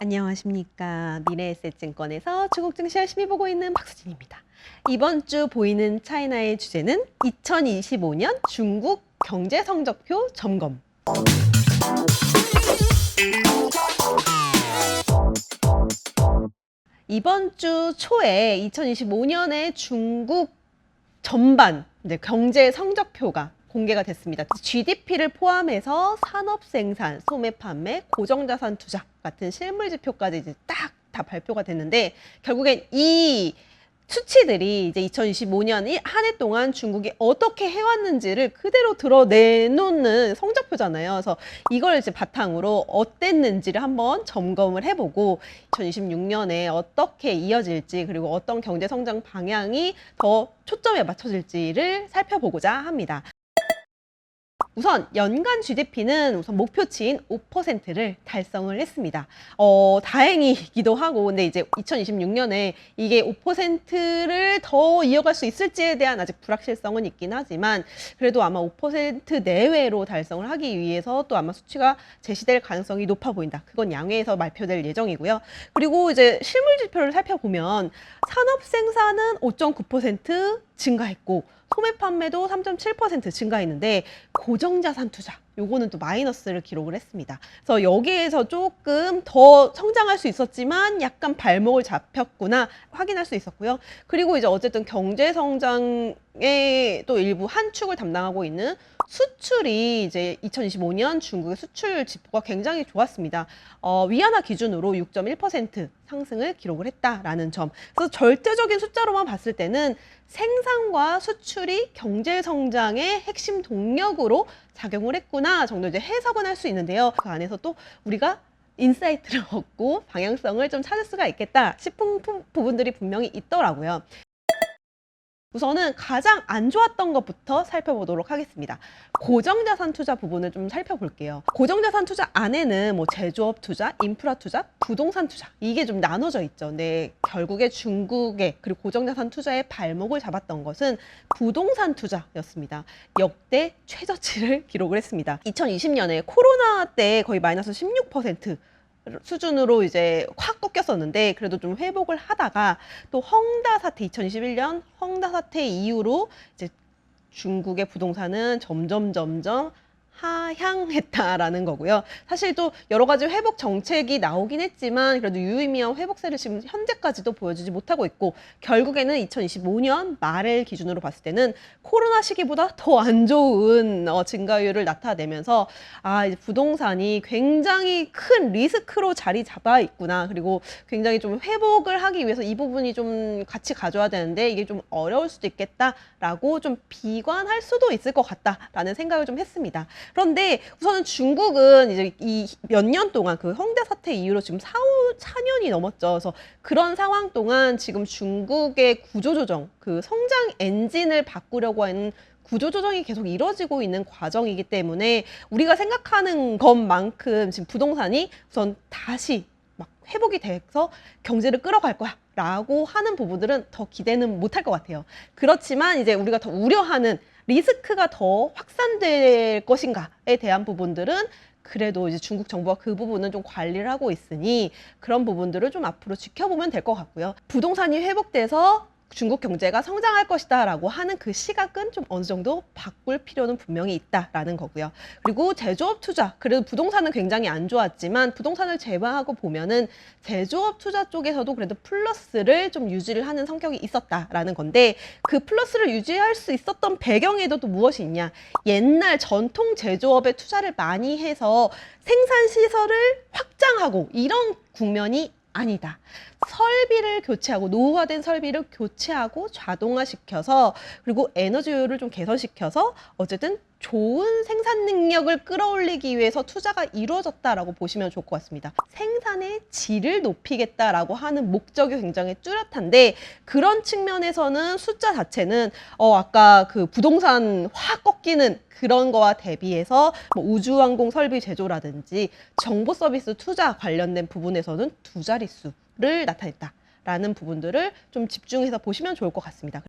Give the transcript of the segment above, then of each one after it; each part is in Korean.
안녕하십니까. 미래에셋증권에서 중국 증시 열심히 보고 있는 박수진입니다. 이번 주 보이는 차이나의 주제는 2025년 중국 경제 성적표 점검. 이번 주 초에 2025년에 중국 전반 이제 경제 성적표가 공개가 됐습니다. GDP를 포함해서 산업 생산, 소매 판매, 고정자산 투자 같은 실물 지표까지 이제 딱 다 발표가 됐는데 결국엔 이 수치들이 이제 2025년 한 해 동안 중국이 어떻게 해왔는지를 그대로 드러내놓는 성적표잖아요. 그래서 이걸 이제 바탕으로 어땠는지를 한번 점검을 해보고 2026년에 어떻게 이어질지 그리고 어떤 경제 성장 방향이 더 초점에 맞춰질지를 살펴보고자 합니다. 우선 연간 GDP는 우선 목표치인 5%를 달성을 했습니다. 다행이기도 하고, 근데 이제 2026년에 이게 5%를 더 이어갈 수 있을지에 대한 아직 불확실성은 있긴 하지만, 그래도 아마 5% 내외로 달성을 하기 위해서 또 아마 수치가 제시될 가능성이 높아 보인다. 그건 양회에서 발표될 예정이고요. 그리고 이제 실물 지표를 살펴보면 산업 생산은 5.9% 증가했고, 소매 판매도 3.7% 증가했는데 고정자산 투자 요거는 또 마이너스를 기록을 했습니다. 그래서 여기에서 조금 더 성장할 수 있었지만 약간 발목을 잡혔구나 확인할 수 있었고요. 그리고 이제 어쨌든 경제 성장의 또 일부 한 축을 담당하고 있는 수출이 이제 2025년 중국의 수출 지표가 굉장히 좋았습니다. 위안화 기준으로 6.1% 상승을 기록을 했다라는 점. 그래서 절대적인 숫자로만 봤을 때는 생산과 수출이 경제 성장의 핵심 동력으로 작용을 했구나 정도 이제 해석은 할 수 있는데요. 그 안에서 또 우리가 인사이트를 얻고 방향성을 좀 찾을 수가 있겠다 싶은 부분들이 분명히 있더라고요. 우선은 가장 안 좋았던 것부터 살펴보도록 하겠습니다. 고정자산 투자 부분을 좀 살펴볼게요. 고정자산 투자 안에는 뭐 제조업 투자, 인프라 투자, 부동산 투자 이게 좀 나눠져 있죠. 근데 결국에 중국의 그리고 고정자산 투자의 발목을 잡았던 것은 부동산 투자였습니다. 역대 최저치를 기록을 했습니다. 2020년에 코로나 때 거의 마이너스 16% 수준으로 이제 확 꺾였었는데 그래도 좀 회복을 하다가 또 헝다 사태 2021년 헝다 사태 이후로 이제 중국의 부동산은 점점 하향했다라는 거고요. 사실 또 여러 가지 회복 정책이 나오긴 했지만 그래도 유의미한 회복세를 지금 현재까지도 보여주지 못하고 있고 결국에는 2025년 말을 기준으로 봤을 때는 코로나 시기보다 더 안 좋은 증가율을 나타내면서 이제 부동산이 굉장히 큰 리스크로 자리 잡아 있구나. 그리고 굉장히 좀 회복을 하기 위해서 이 부분이 좀 같이 가져야 되는데 이게 좀 어려울 수도 있겠다라고 좀 비관할 수도 있을 것 같다라는 생각을 좀 했습니다. 그런데 우선은 중국은 이제 이 몇 년 동안 그 헝다 사태 이후로 지금 4년이 넘었죠. 그래서 그런 상황 동안 지금 중국의 구조조정, 그 성장 엔진을 바꾸려고 하는 구조조정이 계속 이뤄지고 있는 과정이기 때문에 우리가 생각하는 것만큼 지금 부동산이 우선 다시 막 회복이 돼서 경제를 끌어갈 거야 라고 하는 부분들은 더 기대는 못할 것 같아요. 그렇지만 이제 우리가 더 우려하는 리스크가 더 확산될 것인가에 대한 부분들은 그래도 이제 중국 정부가 그 부분은 좀 관리를 하고 있으니 그런 부분들을 좀 앞으로 지켜보면 될 것 같고요. 부동산이 회복돼서 중국 경제가 성장할 것이다 라고 하는 그 시각은 좀 어느 정도 바꿀 필요는 분명히 있다라는 거고요. 그리고 제조업 투자, 그래도 부동산은 굉장히 안 좋았지만 부동산을 제외하고 보면은 제조업 투자 쪽에서도 그래도 플러스를 좀 유지를 하는 성격이 있었다라는 건데 그 플러스를 유지할 수 있었던 배경에도 또 무엇이 있냐. 옛날 전통 제조업에 투자를 많이 해서 생산 시설을 확장하고 이런 국면이 아니다. 설비를 교체하고 노후화된 설비를 교체하고 자동화시켜서 그리고 에너지 효율을 좀 개선시켜서 어쨌든 좋은 생산 능력을 끌어올리기 위해서 투자가 이루어졌다라고 보시면 좋을 것 같습니다. 생산의 질을 높이겠다라고 하는 목적이 굉장히 뚜렷한데 그런 측면에서는 숫자 자체는 아까 그 부동산 확 꺾이는 그런 거와 대비해서 뭐 우주항공 설비 제조라든지 정보 서비스 투자 관련된 부분에서는 두 자릿수를 나타냈다라는 부분들을 좀 집중해서 보시면 좋을 것 같습니다.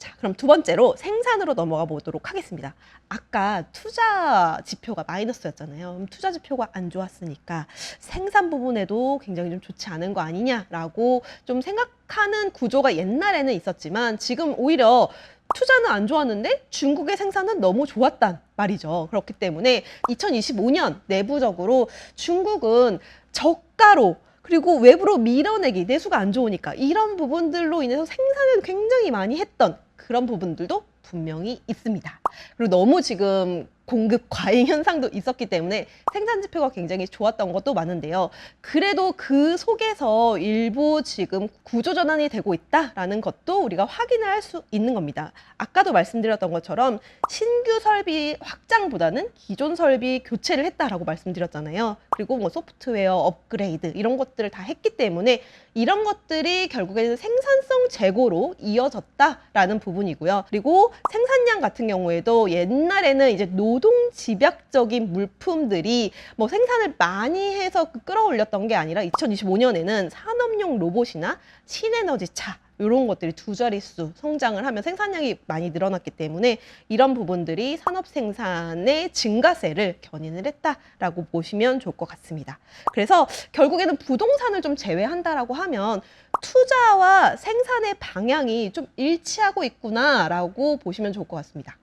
자, 그럼 두 번째로 생산으로 넘어가 보도록 하겠습니다. 아까 투자 지표가 마이너스였잖아요. 그럼 투자 지표가 안 좋았으니까 생산 부분에도 굉장히 좀 좋지 않은 거 아니냐라고 좀 생각하는 구조가 옛날에는 있었지만 지금 오히려 투자는 안 좋았는데 중국의 생산은 너무 좋았단 말이죠. 그렇기 때문에 2025년 내부적으로 중국은 저가로 그리고 외부로 밀어내기, 내수가 안 좋으니까 이런 부분들로 인해서 생산을 굉장히 많이 했던 그런 부분들도 분명히 있습니다. 그리고 너무 지금 공급 과잉 현상도 있었기 때문에 생산 지표가 굉장히 좋았던 것도 많은데요. 그래도 그 속에서 일부 지금 구조 전환이 되고 있다라는 것도 우리가 확인을 할 수 있는 겁니다. 아까도 말씀드렸던 것처럼 신규 설비 확장보다는 기존 설비 교체를 했다라고 말씀드렸잖아요. 그리고 뭐 소프트웨어 업그레이드 이런 것들을 다 했기 때문에 이런 것들이 결국에는 생산성 제고로 이어졌다라는 부분이고요. 그리고 생산량 같은 경우에도 옛날에는 이제 노동 집약적인 물품들이 뭐 생산을 많이 해서 끌어올렸던 게 아니라 2025년에는 산업용 로봇이나 신에너지 차 이런 것들이 두 자릿수 성장을 하면 생산량이 많이 늘어났기 때문에 이런 부분들이 산업 생산의 증가세를 견인을 했다라고 보시면 좋을 것 같습니다. 그래서 결국에는 부동산을 좀 제외한다라고 하면 투자와 생산의 방향이 좀 일치하고 있구나라고 보시면 좋을 것 같습니다.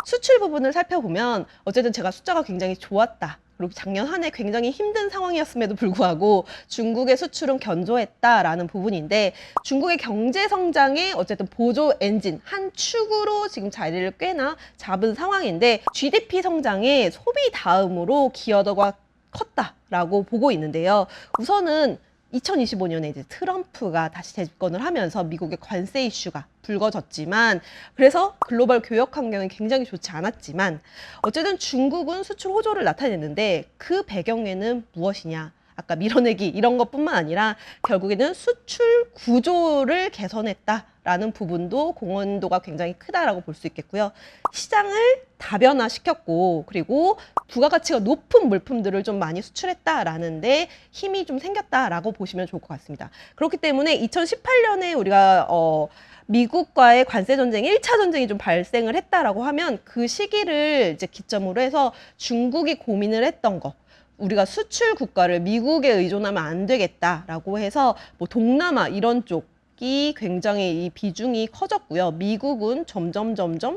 수출 부분을 살펴보면 어쨌든 제가 숫자가 굉장히 좋았다. 그리고 작년 한 해 굉장히 힘든 상황이었음에도 불구하고 중국의 수출은 견조했다라는 부분인데 중국의 경제 성장의 어쨌든 보조 엔진 한 축으로 지금 자리를 꽤나 잡은 상황인데 GDP 성장의 소비 다음으로 기여도가 컸다라고 보고 있는데요. 우선은 2025년에 이제 트럼프가 다시 재집권을 하면서 미국의 관세 이슈가 불거졌지만 그래서 글로벌 교역 환경이 굉장히 좋지 않았지만 어쨌든 중국은 수출 호조를 나타냈는데 그 배경에는 무엇이냐? 아까 밀어내기 이런 것뿐만 아니라 결국에는 수출 구조를 개선했다라는 부분도 공헌도가 굉장히 크다라고 볼 수 있겠고요. 시장을 다변화시켰고 그리고 부가가치가 높은 물품들을 좀 많이 수출했다라는 데 힘이 좀 생겼다라고 보시면 좋을 것 같습니다. 그렇기 때문에 2018년에 우리가 미국과의 관세 전쟁, 1차 전쟁이 좀 발생을 했다라고 하면 그 시기를 이제 기점으로 해서 중국이 고민을 했던 거 우리가 수출 국가를 미국에 의존하면 안 되겠다라고 해서 뭐 동남아 이런 쪽이 굉장히 이 비중이 커졌고요. 미국은 점점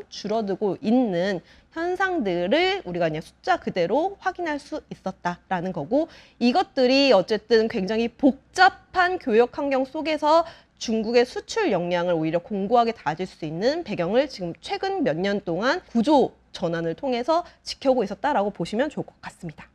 줄어들고 있는 현상들을 우리가 그냥 숫자 그대로 확인할 수 있었다라는 거고 이것들이 어쨌든 굉장히 복잡한 교역 환경 속에서 중국의 수출 역량을 오히려 공고하게 다질 수 있는 배경을 지금 최근 몇 년 동안 구조 전환을 통해서 지켜오고 있었다라고 보시면 좋을 것 같습니다.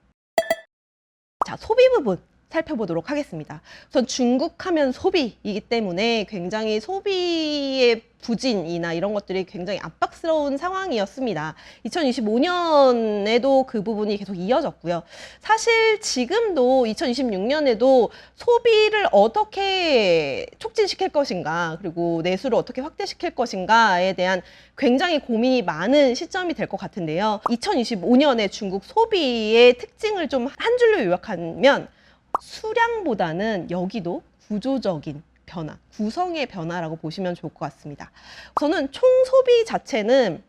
자, 소비 부분 살펴보도록 하겠습니다. 우선 중국 하면 소비이기 때문에 굉장히 소비의 부진이나 이런 것들이 굉장히 압박스러운 상황이었습니다. 2025년에도 그 부분이 계속 이어졌고요. 사실 지금도 2026년에도 소비를 어떻게 촉진시킬 것인가 그리고 내수를 어떻게 확대시킬 것인가에 대한 굉장히 고민이 많은 시점이 될 것 같은데요. 2025년에 중국 소비의 특징을 좀 한 줄로 요약하면 수량보다는 여기도 구조적인 변화, 구성의 변화라고 보시면 좋을 것 같습니다. 저는 총 소비 자체는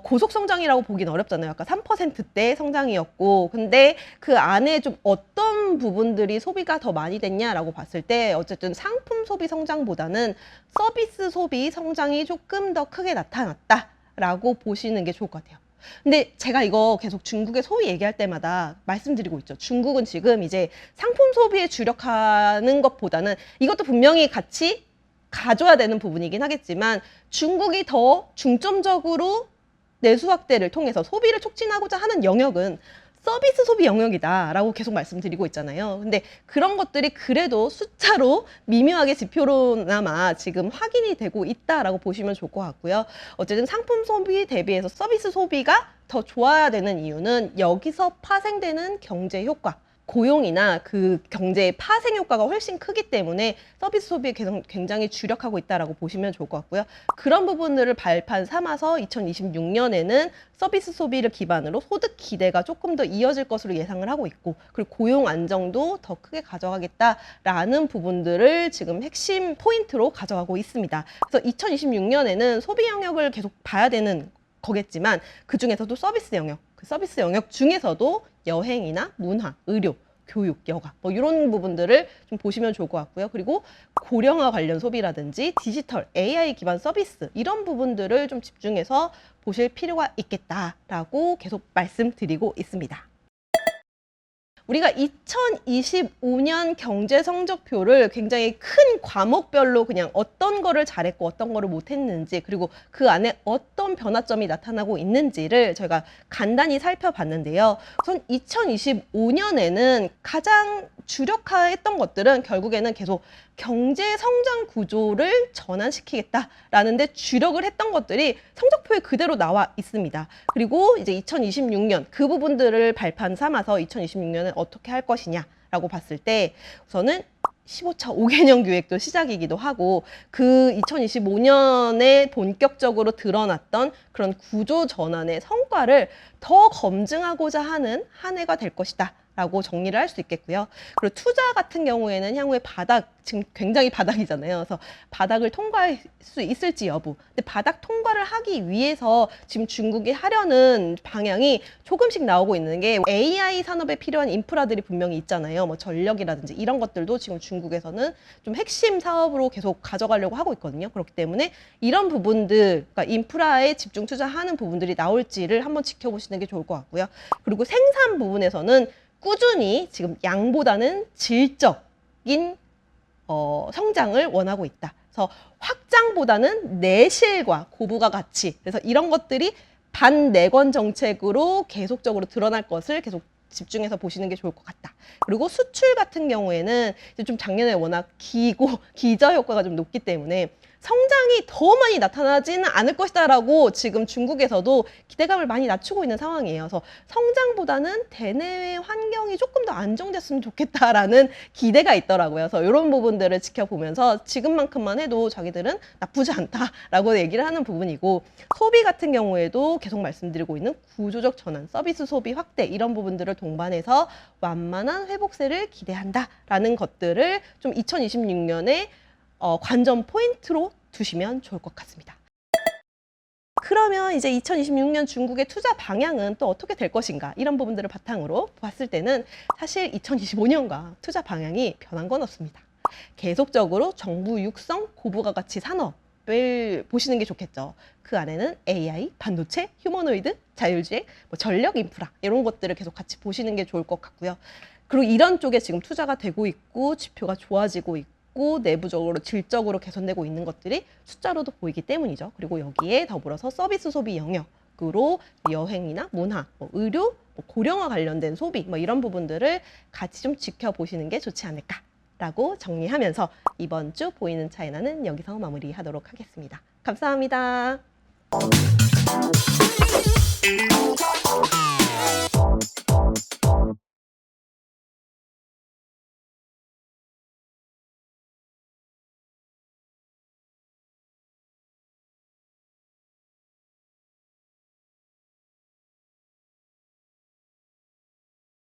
고속 성장이라고 보긴 어렵잖아요. 아까 3%대 성장이었고 근데 그 안에 좀 어떤 부분들이 소비가 더 많이 됐냐라고 봤을 때 어쨌든 상품 소비 성장보다는 서비스 소비 성장이 조금 더 크게 나타났다라고 보시는 게 좋을 것 같아요. 근데 제가 이거 계속 중국의 소비 얘기할 때마다 말씀드리고 있죠. 중국은 지금 이제 상품 소비에 주력하는 것보다는 이것도 분명히 같이 가져야 되는 부분이긴 하겠지만 중국이 더 중점적으로 내수 확대를 통해서 소비를 촉진하고자 하는 영역은 서비스 소비 영역이다라고 계속 말씀드리고 있잖아요. 근데 그런 것들이 그래도 숫자로 미묘하게 지표로나마 지금 확인이 되고 있다라고 보시면 좋을 것 같고요. 어쨌든 상품 소비 대비해서 서비스 소비가 더 좋아야 되는 이유는 여기서 파생되는 경제 효과, 고용이나 그 경제의 파생 효과가 훨씬 크기 때문에 서비스 소비에 굉장히 주력하고 있다라고 보시면 좋을 것 같고요. 그런 부분들을 발판 삼아서 2026년에는 서비스 소비를 기반으로 소득 기대가 조금 더 이어질 것으로 예상을 하고 있고, 그리고 고용 안정도 더 크게 가져가겠다라는 부분들을 지금 핵심 포인트로 가져가고 있습니다. 그래서 2026년에는 소비 영역을 계속 봐야 되는 거겠지만 그 중에서도 서비스 영역, 그 서비스 영역 중에서도 여행이나 문화, 의료, 교육, 여가 뭐 이런 부분들을 좀 보시면 좋을 것 같고요. 그리고 고령화 관련 소비라든지 디지털, AI 기반 서비스 이런 부분들을 좀 집중해서 보실 필요가 있겠다라고 계속 말씀드리고 있습니다. 우리가 2025년 경제 성적표를 굉장히 큰 과목별로 그냥 어떤 거를 잘했고 어떤 거를 못했는지, 그리고 그 안에 어떤 변화점이 나타나고 있는지를 저희가 간단히 살펴봤는데요. 우선 2025년에는 가장 주력화했던 것들은 결국에는 계속 경제 성장 구조를 전환시키겠다라는 데 주력을 했던 것들이 성적표에 그대로 나와 있습니다. 그리고 이제 2026년 그 부분들을 발판 삼아서 2026년은 어떻게 할 것이냐라고 봤을 때 우선은 15차 5개년 기획도 시작이기도 하고, 그 2025년에 본격적으로 드러났던 그런 구조 전환의 성과를 더 검증하고자 하는 한 해가 될 것이다 라고 정리를 할 수 있겠고요. 그리고 투자 같은 경우에는 향후에 바닥, 지금 굉장히 바닥이잖아요. 그래서 바닥을 통과할 수 있을지 여부. 근데 바닥 통과를 하기 위해서 지금 중국이 하려는 방향이 조금씩 나오고 있는 게, AI 산업에 필요한 인프라들이 분명히 있잖아요. 뭐 전력이라든지 이런 것들도 지금 중국에서는 좀 핵심 사업으로 계속 가져가려고 하고 있거든요. 그렇기 때문에 이런 부분들, 그러니까 인프라에 집중 투자하는 부분들이 나올지를 한번 지켜보시는 게 좋을 것 같고요. 그리고 생산 부분에서는 꾸준히 지금 양보다는 질적인 성장을 원하고 있다. 그래서 확장보다는 내실과 고부가 가치, 그래서 이런 것들이 반내건 정책으로 계속적으로 드러날 것을 계속 집중해서 보시는 게 좋을 것 같다. 그리고 수출 같은 경우에는 이제 좀 작년에 워낙 기고 기저 효과가 좀 높기 때문에 성장이 더 많이 나타나지는 않을 것이다라고 지금 중국에서도 기대감을 많이 낮추고 있는 상황이에요. 그래서 성장보다는 대내외 환경이 조금 더 안정됐으면 좋겠다라는 기대가 있더라고요. 그래서 이런 부분들을 지켜보면서 지금만큼만 해도 자기들은 나쁘지 않다라고 얘기를 하는 부분이고, 소비 같은 경우에도 계속 말씀드리고 있는 구조적 전환, 서비스 소비 확대 이런 부분들을 동반해서 완만한 회복세를 기대한다라는 것들을 좀 2026년에 관전 포인트로 두시면 좋을 것 같습니다. 그러면 이제 2026년 중국의 투자 방향은 또 어떻게 될 것인가, 이런 부분들을 바탕으로 봤을 때는 사실 2025년과 투자 방향이 변한 건 없습니다. 계속적으로 정부 육성 고부가 가치 산업을 보시는 게 좋겠죠. 그 안에는 AI, 반도체, 휴머노이드, 자율주행, 뭐 전력 인프라 이런 것들을 계속 같이 보시는 게 좋을 것 같고요. 그리고 이런 쪽에 지금 투자가 되고 있고 지표가 좋아지고 있고 내부적으로 질적으로 개선되고 있는 것들이 숫자로도 보이기 때문이죠. 그리고 여기에 더불어서 서비스 소비 영역으로 여행이나 문화, 뭐 의료, 뭐 고령화 관련된 소비 뭐 이런 부분들을 같이 좀 지켜보시는 게 좋지 않을까라고 정리하면서 이번 주 보이는 차이나는 여기서 마무리하도록 하겠습니다. 감사합니다.